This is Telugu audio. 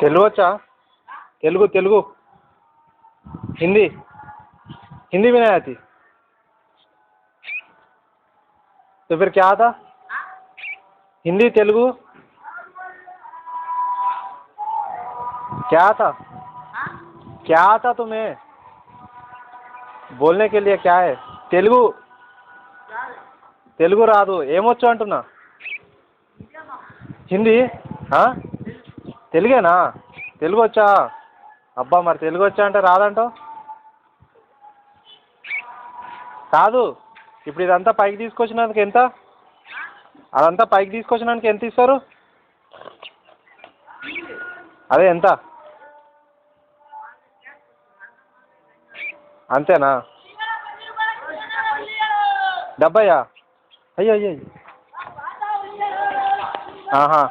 तेलुगु अच्छा तेलुगु तेलुगु हिंदी हिंदी भी नहीं आती तो फिर क्या आता हिंदी तेलुगु क्या आता तुम्हें बोलने के लिए क्या है तेलुगु तेलुगु రాదు ఏమొచ్చు అంటున్నా హిందీ తెలుగేనా తెలుగు వచ్చా అబ్బా మరి తెలుగు వచ్చా అంటే రాదంటావు కాదు ఇప్పుడు ఇదంతా పైకి తీసుకొచ్చినందుకు ఎంత అదంతా పైకి తీసుకొచ్చినందుకు ఎంత ఇస్తారు అదే ఎంత అంతేనా 70 అయ్యో అయ్యో ఆహా